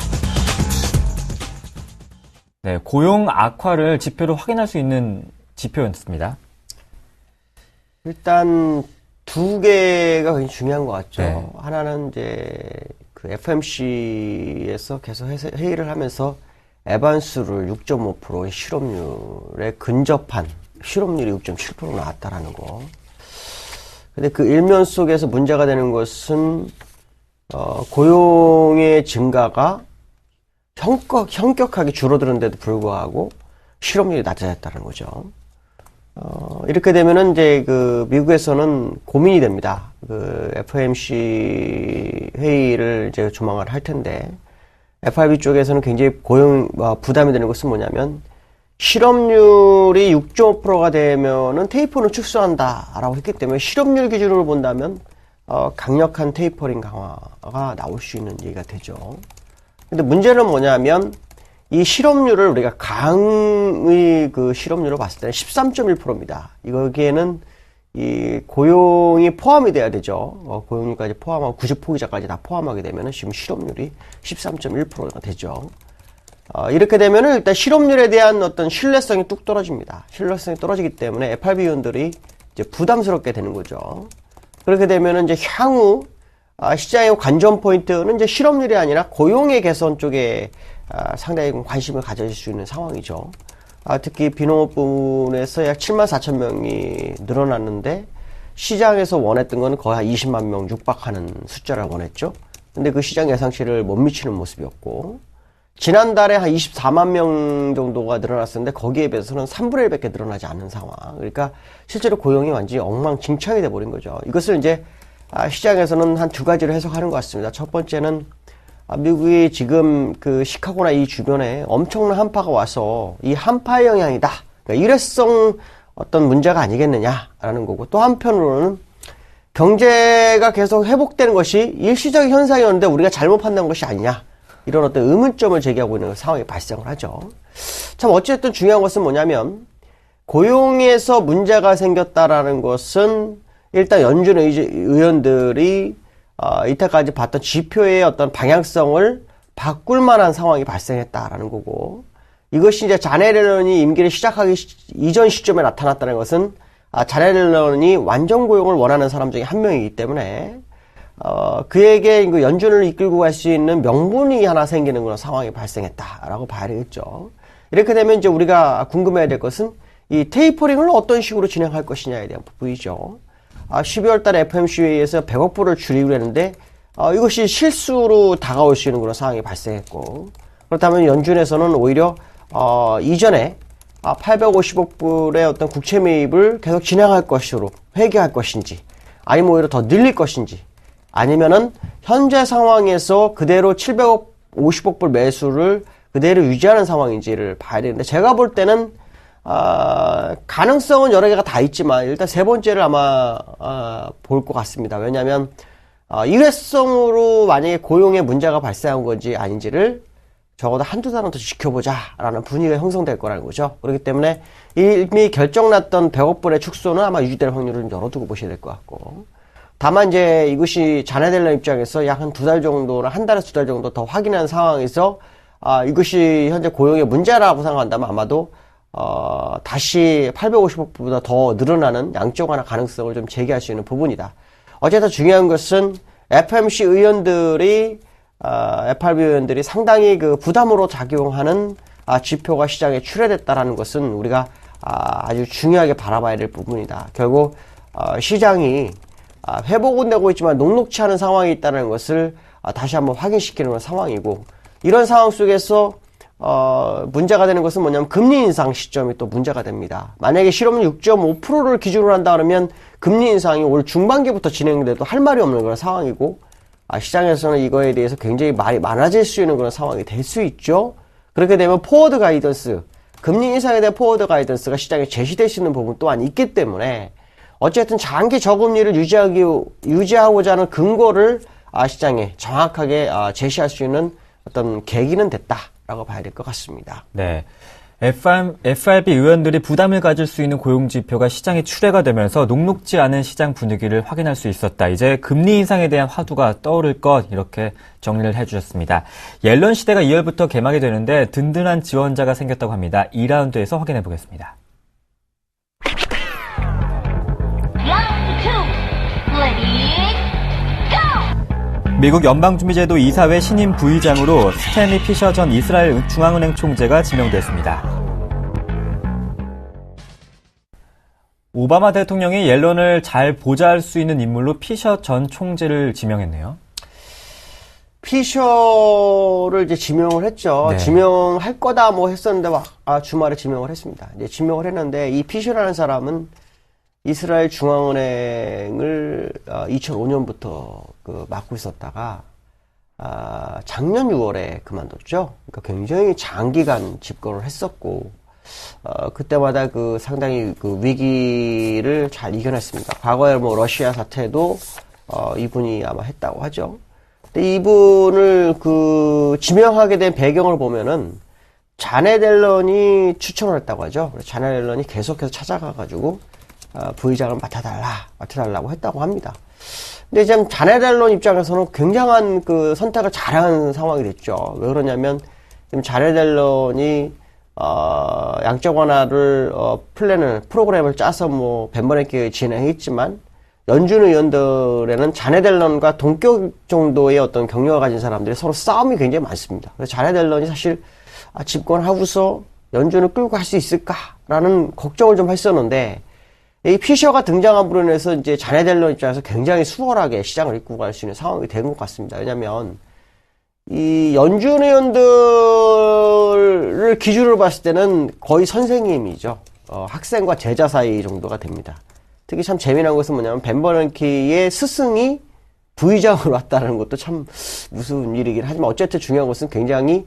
S1: 네, 고용 악화를 지표로 확인할 수 있는 지표였습니다.
S5: 일단 두 개가 굉장히 중요한 것 같죠.
S1: 네.
S5: 하나는 이제 그 FMC에서 계속 회의를 하면서 에반스를 6.5%의 실업률에 근접한 실업률이 6.7% 나왔다라는 거. 근데 그 일면 속에서 문제가 되는 것은 고용의 증가가 현격하게 줄어드는데도 불구하고 실업률이 낮아졌다는 거죠. 이렇게 되면은 이제 그 미국에서는 고민이 됩니다. 그 FOMC 회의를 이제 조만간 할 텐데 FRB 쪽에서는 굉장히 부담이 되는 것은 뭐냐면 실업률이 6.5%가 되면은 테이퍼는 축소한다라고 했기 때문에 실업률 기준으로 본다면 강력한 테이퍼링 강화가 나올 수 있는 얘기가 되죠. 근데 문제는 뭐냐면 이 실업률을 우리가 강의 그 실업률로 봤을 때는 13.1%입니다. 여기에는 이 고용이 포함이 돼야 되죠. 고용률까지 포함하고 90포기자까지 다 포함하게 되면은 지금 실업률이 13.1%가 되죠. 이렇게 되면은 일단 실업률에 대한 어떤 신뢰성이 뚝 떨어집니다. 신뢰성이 떨어지기 때문에 FRB 위원들이 이제 부담스럽게 되는 거죠. 그렇게 되면은 이제 향후 시장의 관전 포인트는 이제 실업률이 아니라 고용의 개선 쪽에 상당히 관심을 가질 수 있는 상황이죠. 특히 비농업 부문에서 약 7만 4천 명이 늘어났는데 시장에서 원했던 건 거의 한 20만 명 육박하는 숫자를 원했죠. 근데 그 시장 예상치를 못 미치는 모습이었고 지난달에 한 24만 명 정도가 늘어났었는데 거기에 비해서는 3분의 1밖에 늘어나지 않는 상황. 그러니까 실제로 고용이 완전히 엉망진창이 돼버린 거죠. 이것을 이제 시장에서는 한 두 가지로 해석하는 것 같습니다. 첫 번째는 미국이 지금 그 시카고나 이 주변에 엄청난 한파가 와서 이 한파의 영향이다. 그러니까 일회성 어떤 문제가 아니겠느냐라는 거고 또 한편으로는 경제가 계속 회복되는 것이 일시적인 현상이었는데 우리가 잘못 판단한 것이 아니냐. 이런 어떤 의문점을 제기하고 있는 상황이 발생을 하죠. 참 어쨌든 중요한 것은 뭐냐면 고용에서 문제가 생겼다라는 것은 일단 연준 의원들이 이때까지 봤던 지표의 어떤 방향성을 바꿀 만한 상황이 발생했다라는 거고 이것이 이제 자넷 옐런이 임기를 시작하기 이전 시점에 나타났다는 것은 자넷 옐런이 완전 고용을 원하는 사람 중에 한 명이기 때문에 그에게 그 연준을 이끌고 갈 수 있는 명분이 하나 생기는 그런 상황이 발생했다라고 봐야 되겠죠. 이렇게 되면 이제 우리가 궁금해야 될 것은 이 테이퍼링을 어떤 식으로 진행할 것이냐에 대한 부분이죠. 12월 달에 FOMC 회의에서 100억 불을 줄이기로 했는데 이것이 실수로 다가올 수 있는 그런 상황이 발생했고 그렇다면 연준에서는 오히려 이전에 850억 불의 어떤 국채 매입을 계속 진행할 것으로 회귀할 것인지 아니면 오히려 더 늘릴 것인지 아니면은 현재 상황에서 그대로 750억 불 매수를 그대로 유지하는 상황인지를 봐야 되는데 제가 볼 때는 가능성은 여러 개가 다 있지만 일단 세 번째를 아마 볼 것 같습니다. 왜냐하면 일회성으로 만약에 고용에 문제가 발생한 건지 아닌지를 적어도 한두 달은 더 지켜보자라는 분위기가 형성될 거라는 거죠. 그렇기 때문에 이미 결정났던 100억 불의 축소는 아마 유지될 확률을 열어두고 보셔야 될 것 같고 다만 이제 이것이 자넷 옐런 입장에서 약 한 두 달 정도나 한 달에서 두 달 정도 더 확인한 상황에서 이것이 현재 고용의 문제라고 생각한다면 아마도 다시 850억 불보다 더 늘어나는 양적 완화 가능성을 좀 제기할 수 있는 부분이다. 어쨌든 중요한 것은 FOMC 의원들이 FRB 의원들이 상당히 그 부담으로 작용하는 지표가 시장에 출회됐다라는 것은 우리가 아주 중요하게 바라봐야 될 부분이다. 결국 시장이 회복은 되고 있지만 녹록치 않은 상황이 있다는 것을 다시 한번 확인시키는 상황이고 이런 상황 속에서 문제가 되는 것은 뭐냐면 금리 인상 시점이 또 문제가 됩니다. 만약에 실업률 6.5%를 기준으로 한다 그러면 금리 인상이 올 중반기부터 진행돼도 할 말이 없는 그런 상황이고, 시장에서는 이거에 대해서 굉장히 말이 많아질 수 있는 그런 상황이 될 수 있죠. 그렇게 되면 포워드 가이던스, 금리 인상에 대한 포워드 가이던스가 시장에 제시될 수 있는 부분 또한 있기 때문에 어쨌든 장기 저금리를 유지하고자 하는 근거를 시장에 정확하게 제시할 수 있는 어떤 계기는 됐다라고 봐야 될 것 같습니다.
S1: 네. FRB 의원들이 부담을 가질 수 있는 고용지표가 시장에 출회가 되면서 녹록지 않은 시장 분위기를 확인할 수 있었다. 이제 금리 인상에 대한 화두가 떠오를 것, 이렇게 정리를 해주셨습니다. 옐런 시대가 2월부터 개막이 되는데 든든한 지원자가 생겼다고 합니다. 2라운드에서 확인해 보겠습니다. 미국 연방준비제도 이사회 신임 부의장으로 스탠리 피셔 전 이스라엘 중앙은행 총재가 지명됐습니다. 오바마 대통령이 옐런을 잘 보좌할 수 있는 인물로 피셔 전 총재를 지명했네요.
S5: 피셔를 이제 지명을 했죠.
S1: 네.
S5: 지명할 거다 뭐 했었는데 주말에 지명을 했습니다. 이제 지명을 했는데 이 피셔라는 사람은 이스라엘 중앙은행을 2005년부터 맡고 있었다가 작년 6월에 그만뒀죠. 그러니까 굉장히 장기간 집권을 했었고 그때마다 상당히 위기를 잘 이겨냈습니다. 과거에 뭐 러시아 사태도 이분이 아마 했다고 하죠. 근데 이분을 지명하게 된 배경을 보면은 자넷 옐런이 추천을 했다고 하죠. 그래서 자넷 옐런이 계속해서 찾아가가지고 부의장을 맡아달라고 했다고 합니다. 근데 지금 자넷 옐런 입장에서는 굉장한 선택을 잘한 상황이 됐죠. 왜 그러냐면 지금 자넷 옐런이 양적 완화를 프로그램을 짜서 뭐 벤버랭키 진행했지만 연준 의원들에는 자넷 옐런과 동격 정도의 어떤 경력을 가진 사람들이 서로 싸움이 굉장히 많습니다. 그래서 자넷 옐런이 사실 집권하고서 연준을 끌고 갈 수 있을까라는 걱정을 좀 했었는데 이 피셔가 등장함으로 인해서 이제 자넷 옐런 입장에서 굉장히 수월하게 시장을 이끌고 갈 수 있는 상황이 된 것 같습니다. 왜냐하면 이 연준 의원들을 기준으로 봤을 때는 거의 선생님이죠. 학생과 제자 사이 정도가 됩니다. 특히 참 재미난 것은 뭐냐면 벤버랭키의 스승이 부의장으로 왔다는 것도 참 무서운 일이긴 하지만 어쨌든 중요한 것은 굉장히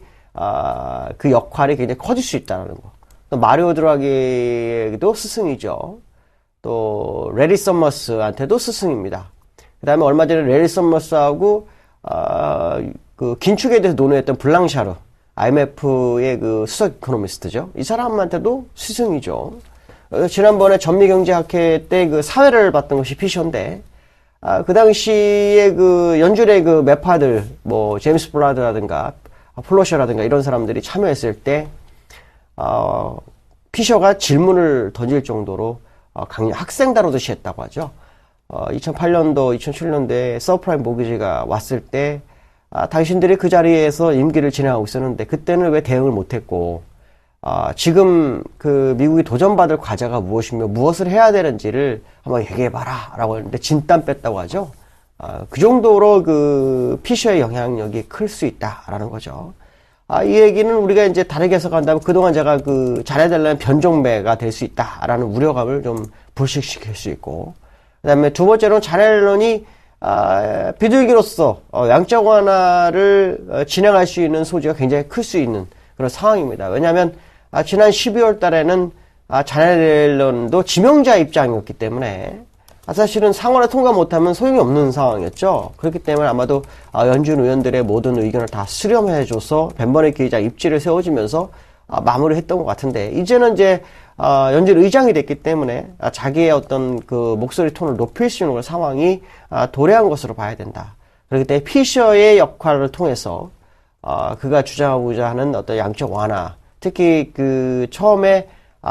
S5: 그 역할이 굉장히 커질 수 있다는 거. 또 마리오 드라기도 스승이죠. 또 레리 서머스한테도 스승입니다. 그 다음에 얼마 전에 레리 서머스하고 긴축에 대해서 논의했던 블랑샤르, IMF의 수석 이코노미스트죠. 이 사람한테도 스승이죠. 지난번에 전미경제학회 때 사회를 봤던 것이 피셔인데, 그 당시에 연준의 매파들, 뭐, 제임스 블라드라든가, 플로셔라든가 이런 사람들이 참여했을 때, 피셔가 질문을 던질 정도로 학생 다루듯이 했다고 하죠. 2008년도, 2007년도에 서프라임 모기지가 왔을 때, 당신들이 그 자리에서 임기를 진행하고 있었는데, 그때는 왜 대응을 못했고, 지금 미국이 도전받을 과제가 무엇이며 무엇을 해야 되는지를 한번 얘기해봐라 라고 했는데 진땀 뺐다고 하죠. 그 정도로 피셔의 영향력이 클 수 있다라는 거죠. 이 얘기는 우리가 이제 다르게 해석한다면 그동안 제가 자넷 옐런의 변종매가 될 수 있다라는 우려감을 좀 불식시킬 수 있고, 그 다음에 두 번째로는 자넷 옐런이 비둘기로서 양적 완화를 진행할 수 있는 소지가 굉장히 클 수 있는 그런 상황입니다. 왜냐하면 지난 12월 달에는 자넷 옐런도 지명자 입장이었기 때문에 사실은 상원에 통과 못하면 소용이 없는 상황이었죠. 그렇기 때문에 아마도 연준 의원들의 모든 의견을 다 수렴해줘서 벤버랭키 의장 입지를 세워주면서 마무리했던 것 같은데, 이제는 이제 연준 의장이 됐기 때문에 자기의 어떤 목소리 톤을 높일 수 있는 상황이 도래한 것으로 봐야 된다. 그렇기 때문에 피셔의 역할을 통해서 그가 주장하고자 하는 어떤 양적 완화, 특히 처음에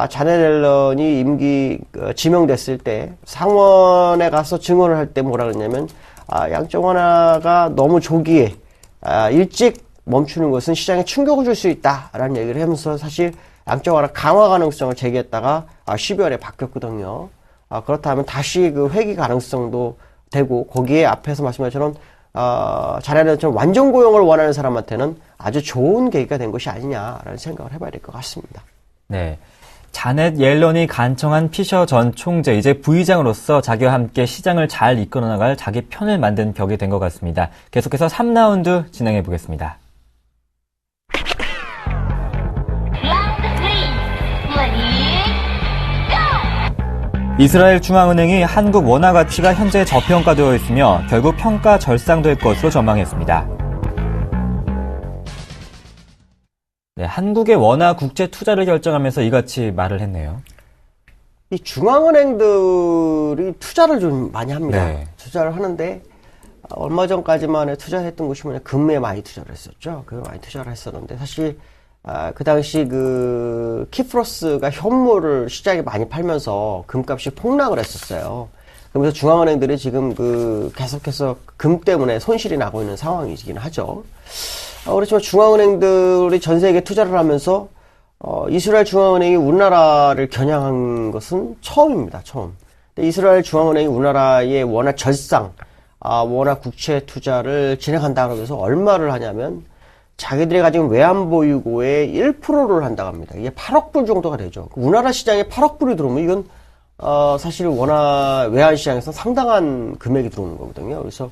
S5: 자넷 옐런이 임기 지명됐을 때 상원에 가서 증언을 할 때 뭐라 그랬냐면 양적 완화가 너무 조기에 일찍 멈추는 것은 시장에 충격을 줄 수 있다라는 얘기를 하면서 사실 양적 완화 강화 가능성을 제기했다가 12월에 바뀌었거든요. 그렇다면 다시 회귀 가능성도 되고, 거기에 앞에서 말씀하신 것처럼 자넷 옐런처럼 완전 고용을 원하는 사람한테는 아주 좋은 계기가 된 것이 아니냐라는 생각을 해봐야 될 것 같습니다.
S1: 네. 자넷 옐런이 간청한 피셔 전 총재, 이제 부의장으로서 자기와 함께 시장을 잘 이끌어 나갈 자기 편을 만든 격이 된 것 같습니다. 계속해서 3라운드 진행해 보겠습니다. 이스라엘 중앙은행이 한국 원화 가치가 현재 저평가되어 있으며 결국 평가 절상될 것으로 전망했습니다. 네, 한국의 원화 국제 투자를 결정하면서 이같이 말을 했네요.
S5: 이 중앙은행들이 투자를 좀 많이 합니다.
S1: 네.
S5: 투자를 하는데 얼마 전까지만 해 투자했던 곳이 뭐냐, 금에 많이 투자를 했었죠. 금에 많이 투자를 했었는데 사실 그 당시 그 키프로스가 현물을 시장에 많이 팔면서 금값이 폭락을 했었어요. 그러면서 중앙은행들이 지금 계속해서 금 때문에 손실이 나고 있는 상황이긴 하죠. 그렇지만 중앙은행들이 전 세계에 투자를 하면서 이스라엘 중앙은행이 우리나라를 겨냥한 것은 처음입니다. 처음. 근데 이스라엘 중앙은행이 우리나라의 원화 절상, 원화 국채 투자를 진행한다 그러면서 얼마를 하냐면 자기들이 가진 외환보유고의 1%를 한다고 합니다. 이게 8억 불 정도가 되죠. 우리나라 시장에 8억 불이 들어오면 이건 사실 원화 외환 시장에서 상당한 금액이 들어오는 거거든요. 그래서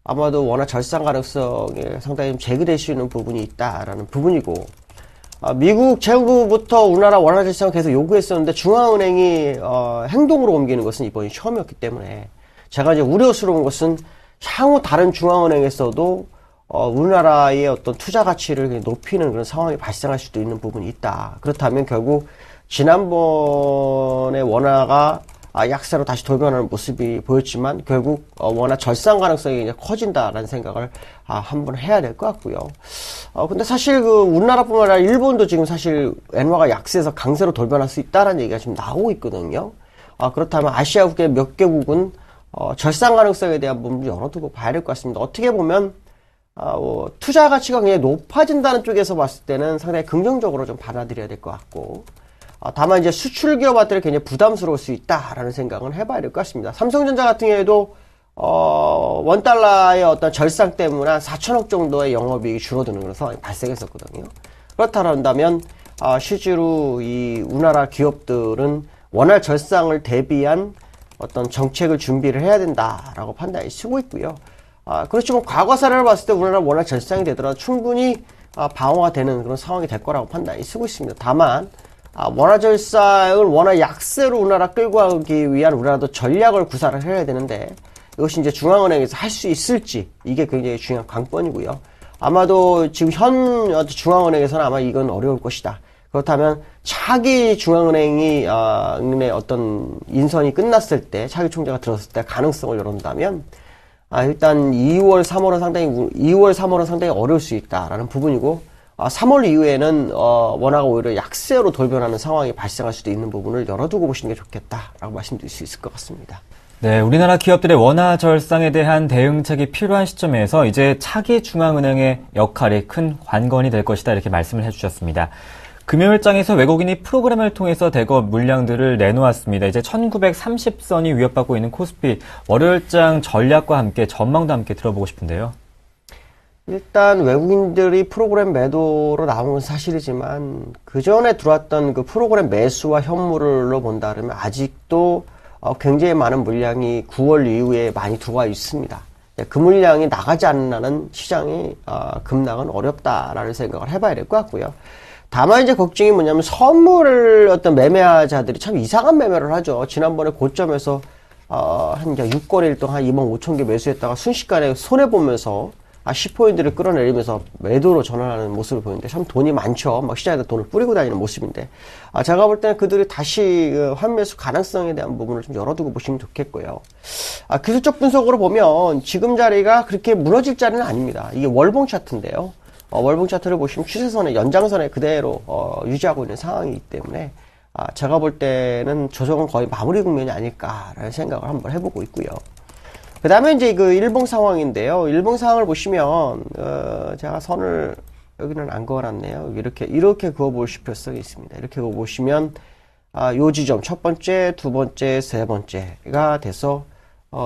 S5: 아마도 원화 절상 가능성에 상당히 좀 제기될 수 있는 부분이 있다라는 부분이고, 미국 정부부터 우리나라 원화 절상을 계속 요구했었는데 중앙은행이 행동으로 옮기는 것은 이번이 처음이었기 때문에 제가 이제 우려스러운 것은 향후 다른 중앙은행에서도 우리나라의 어떤 투자 가치를 높이는 그런 상황이 발생할 수도 있는 부분이 있다. 그렇다면 결국 지난번에 원화가 약세로 다시 돌변하는 모습이 보였지만 결국 원화 절상 가능성이 이제 커진다라는 생각을 한번 해야 될 것 같고요. 근데 사실 우리나라뿐만 아니라 일본도 지금 사실 엔화가 약세에서 강세로 돌변할 수 있다라는 얘기가 지금 나오고 있거든요. 그렇다면 아시아국의 몇 개국은 절상 가능성에 대한 부분을 열어두고 봐야 될 것 같습니다. 어떻게 보면 투자 가치가 굉장히 높아진다는 쪽에서 봤을 때는 상당히 긍정적으로 좀 받아들여야 될 것 같고, 다만 이제 수출 기업한테는 굉장히 부담스러울 수 있다라는 생각은 해봐야 될 것 같습니다. 삼성전자 같은 경우에도 원달러의 어떤 절상 때문에 한 4천억 정도의 영업이익이 줄어드는 그런 상황이 발생했었거든요. 그렇다면 실제로 이 우리나라 기업들은 원화 절상을 대비한 어떤 정책을 준비를 해야 된다라고 판단이 쓰고 있고요. 그렇지만 과거 사례를 봤을 때 우리나라 원화 절상이 되더라도 충분히 방어가 되는 그런 상황이 될 거라고 판단이 쓰고 있습니다. 다만 원화 절상을 원화 약세로 우리나라 끌고 가기 위한 우리나라도 전략을 구사를 해야 되는데 이것이 이제 중앙은행에서 할 수 있을지 이게 굉장히 중요한 관건이고요. 아마도 지금 현 중앙은행에서는 아마 이건 어려울 것이다. 그렇다면 차기 중앙은행이 어떤 인선이 끝났을 때 차기 총재가 들었을 때 가능성을 열어둔다면 일단 2월, 3월은 상당히 어려울 수 있다라는 부분이고, 3월 이후에는 원화가 오히려 약세로 돌변하는 상황이 발생할 수도 있는 부분을 열어두고 보시는 게 좋겠다라고 말씀드릴 수 있을 것 같습니다.
S1: 네, 우리나라 기업들의 원화 절상에 대한 대응책이 필요한 시점에서 이제 차기 중앙은행의 역할이 큰 관건이 될 것이다, 이렇게 말씀을 해주셨습니다. 금요일장에서 외국인이 프로그램을 통해서 대거 물량들을 내놓았습니다. 이제 1930선이 위협받고 있는 코스피, 월요일장 전략과 함께 전망도 함께 들어보고 싶은데요.
S5: 일단 외국인들이 프로그램 매도로 나온 건 사실이지만 그 전에 들어왔던 그 프로그램 매수와 현물로 본다 그러면 아직도 굉장히 많은 물량이 9월 이후에 많이 들어와 있습니다. 그 물량이 나가지 않는 한은 시장이 급락은 어렵다라는 생각을 해봐야 될 것 같고요. 다만 이제 걱정이 뭐냐면 선물을 어떤 매매자들이 참 이상한 매매를 하죠. 지난번에 고점에서 한 6거래일 동안 한 25,000개 매수했다가 순식간에 손해보면서 10포인트를 끌어내리면서 매도로 전환하는 모습을 보이는데 참 돈이 많죠. 막 시장에다 돈을 뿌리고 다니는 모습인데 제가 볼 때는 그들이 다시 환매수 가능성에 대한 부분을 좀 열어두고 보시면 좋겠고요. 기술적 분석으로 보면 지금 자리가 그렇게 무너질 자리는 아닙니다. 이게 월봉 차트인데요. 월봉 차트를 보시면 추세선의 연장선에 그대로 유지하고 있는 상황이기 때문에 제가 볼 때는 조정은 거의 마무리 국면이 아닐까라는 생각을 한번 해보고 있고요. 그 다음에 이제 그 일봉 상황인데요. 일봉 상황을 보시면 제가 선을 여기는 안 그어놨네요. 이렇게 그어볼 필요성이 있습니다. 이렇게 그어보시면 요 지점 첫 번째, 두 번째, 세 번째가 돼서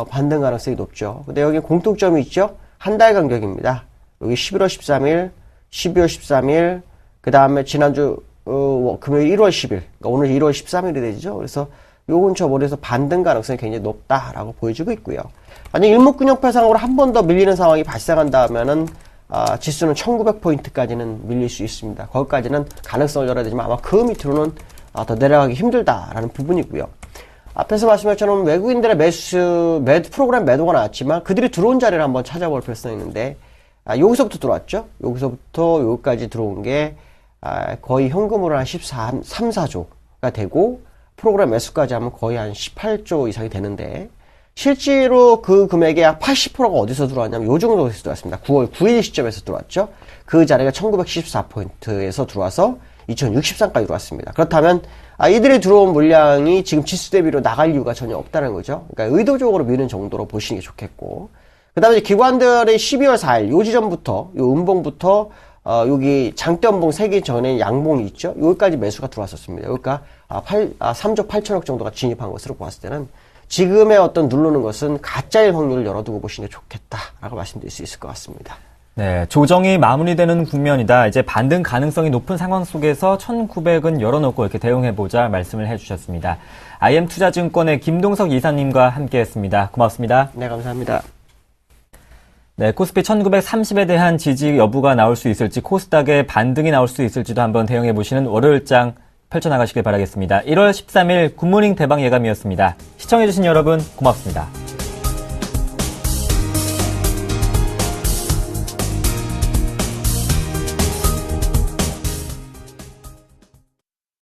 S5: 반등 가능성이 높죠. 근데 여기 공통점이 있죠. 한 달 간격입니다. 여기 11월 13일, 12월 13일, 그 다음에 지난주 금요일 1월 10일, 그러니까 오늘 1월 13일이 되죠. 그래서 요 근처 몰에서 반등 가능성이 굉장히 높다라고 보여지고 있고요. 만약 일목균형파상으로 한 번 더 밀리는 상황이 발생한다면은 지수는 1900포인트까지는 밀릴 수 있습니다. 거기까지는 가능성을 열어야 되지만 아마 그 밑으로는 더 내려가기 힘들다라는 부분이고요. 앞에서 말씀드렸처럼 외국인들의 매수 프로그램 매도가 나왔지만 그들이 들어온 자리를 한번 찾아볼 필요성이 있는데 여기서부터 들어왔죠. 여기서부터 여기까지 들어온 게 거의 현금으로 한 13, 4조가 되고 프로그램 매수까지 하면 거의 한 18조 이상이 되는데 실제로 그 금액의 약 80%가 어디서 들어왔냐면 요 정도에서 들어왔습니다. 9월 9일 시점에서 들어왔죠. 그 자리가 1914포인트에서 들어와서 2063까지 들어왔습니다. 그렇다면 이들이 들어온 물량이 지금 지수 대비로 나갈 이유가 전혀 없다는 거죠. 그러니까 의도적으로 미는 정도로 보시는 게 좋겠고 그 다음에 기관들의 12월 4일 요 지점부터 요 음봉부터 여기 장대음봉 세기 전에 양봉이 있죠. 여기까지 매수가 들어왔었습니다. 여기가 3조 8천억 정도가 진입한 것으로 보았을 때는 지금의 어떤 누르는 것은 가짜일 확률을 열어두고 보시는 게 좋겠다라고 말씀드릴 수 있을 것 같습니다.
S1: 네, 조정이 마무리되는 국면이다. 이제 반등 가능성이 높은 상황 속에서 1900은 열어놓고 이렇게 대응해보자 말씀을 해주셨습니다. IM투자증권의 김동석 이사님과 함께했습니다. 고맙습니다.
S5: 네, 감사합니다.
S1: 네, 코스피 1930에 대한 지지 여부가 나올 수 있을지, 코스닥의 반등이 나올 수 있을지도 한번 대응해보시는 월요일장 펼쳐나가시길 바라겠습니다. 1월 13일 굿모닝 대박 예감이었습니다. 시청해주신 여러분 고맙습니다.